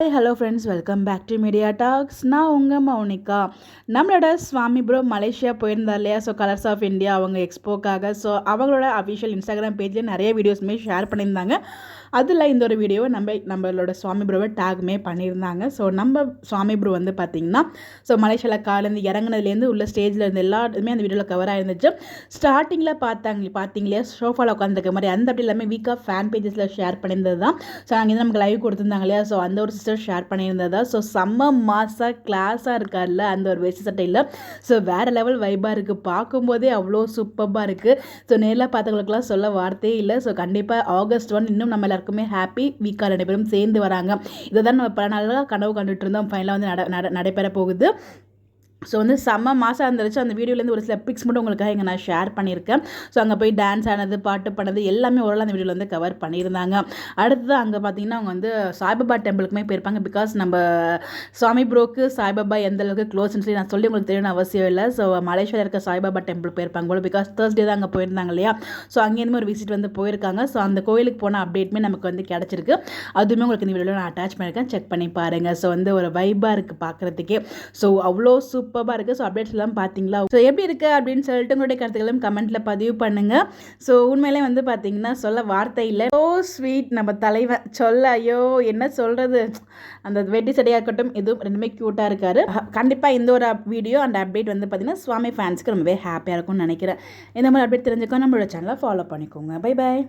Hello friends, welcome back to media talks. நான் உங்கள் மௌனிகா. நம்மளோட சுவாமி ப்ரோ மலேசியா போயிருந்தார் இல்லையா? ஸோ கலர்ஸ் ஆஃப் இந்தியா அவங்க எக்ஸ்போக்காக. ஸோ அவங்களோட அஃபிஷியல் இன்ஸ்டாகிராம் பேஜில் நிறைய வீடியோஸுமே ஷேர் பண்ணியிருந்தாங்க. அதில் இந்த ஒரு வீடியோவை நம்மளோட சுவாமி ப்ரோவை டேக்குமே பண்ணியிருந்தாங்க. ஸோ நம்ம சுவாமி ப்ரோ வந்து பார்த்திங்கன்னா மலேசியாவில் காலேருந்து இறங்குனதுலேருந்து உள்ள ஸ்டேஜில் இருந்து எல்லாருமே அந்த வீடியோவில் கவர் ஆயிருந்துச்சு. ஸ்டார்டிங்கில் பார்த்தீங்களே சோஃபாவில் உட்காந்துருக்க மாதிரி அந்த அப்படி எல்லாமே வீக்காக ஃபேன் பேஜஸில் ஷேர் பண்ணியிருந்தது தான். ஸோ அங்கேருந்து நமக்கு லைவ் கொடுத்துருந்தாங்க இல்லையா? ஸோ அந்த ஒரு ஷேர் பண்ணியிருந்ததா. ஸோ செம்ம மாசாக கிளாஸாக இருக்கார்ல அந்த ஒரு வேஷ்டி சட்டையில். ஸோ வேறு லெவல் வைபாக இருக்குது, பார்க்கும்போதே அவ்வளோ சூப்பராக இருக்குது. ஸோ நேரில் பார்த்தவங்களுக்குலாம் சொல்ல வார்த்தையே இல்லை. ஸோ கண்டிப்பாக August 1 இன்னும் நம்ம எல்லாருக்குமே ஹாப்பி வீக்காக 2 பேரும் சேர்ந்து வராங்க. இதை தான் நம்ம பல நாளாக கனவு கண்டுட்டு இருந்தோம். ஃபைனலாக வந்து நடைபெற போகுது. ஸோ வந்து செம்ம மாதம் இருந்துச்சு. அந்த வீடியோலேருந்து ஒரு சில பிக்ஸ் மட்டும் உங்களுக்காக இங்கே நான் ஷேர் பண்ணியிருக்கேன். ஸோ அங்கே போய் டான்ஸ் ஆனது, பாட்டு பண்ணது எல்லாமே ஓரளவு அந்த வீடியோவில் வந்து கவர் பண்ணியிருந்தாங்க. அடுத்தது அங்கே பார்த்தீங்கன்னா அவங்க வந்து சாய்பாபா டெம்பிளுக்குமே போயிருப்பாங்க. பிகாஸ் நம்ம சுவாமி ப்ரோக்கு சாய்பாபா எந்த அளவுக்கு க்ளோஸ்ன்னு சொல்லி நான் சொல்லி உங்களுக்கு தெரியணும்னு அவசியம் இல்லை. ஸோ மலேசியாவில் இருக்க சாய்பாபா டெம்பிள் போயிருப்பாங்க போல. பிகாஸ் தேர்ஸ்டே தான் அங்கே போயிருந்தாங்க இல்லையா? ஸோ அங்கேருந்து ஒரு விசிட் வந்து போயிருக்காங்க. ஸோ அந்த கோயிலுக்கு போன அப்டேட்டுமே நமக்கு வந்து கிடச்சிருக்கு. அதுவுமே உங்களுக்கு இந்த வீடியோவில் நான் அட்டாச் பண்ணியிருக்கேன், செக் பண்ணி பாருங்கள். ஸோ வந்து ஒரு வைபாக இருக்குது பார்க்குறதுக்கே. ஸோ அவ்வளோ சூப்பராக இருக்குது. ஸோ அப்டேட்ஸ் எல்லாம் பார்த்தீங்களா? ஸோ எப்படி இருக்குது அப்படின்னு சொல்லிட்டு உங்களுடைய கருத்துக்களும் கமெண்ட்டில் பதிவு பண்ணுங்கள். ஸோ உண்மையிலே வந்து பார்த்தீங்கன்னா சொல்ல வார்த்தை இல்லை. ஸோ ஸ்வீட் நம்ம தலைவன் சொல்ல ஐயோ என்ன சொல்கிறது. அந்த வெட்டி சடையாக இருக்கட்டும், இதுவும் ரெண்டுமே க்யூட்டாக இருக்கார். கண்டிப்பாக இந்த ஒரு வீடியோ அண்ட் அப்டேட் வந்து பார்த்தீங்கன்னா சுவாமி ஃபேன்ஸ்க்கு ரொம்பவே ஹாப்பியாக இருக்கும்னு நினைக்கிறேன். இந்த மாதிரி அப்டேட் தெரிஞ்சுக்கோ நம்மளோட சேனலை ஃபாலோ பண்ணிக்கோங்க. Bye bye.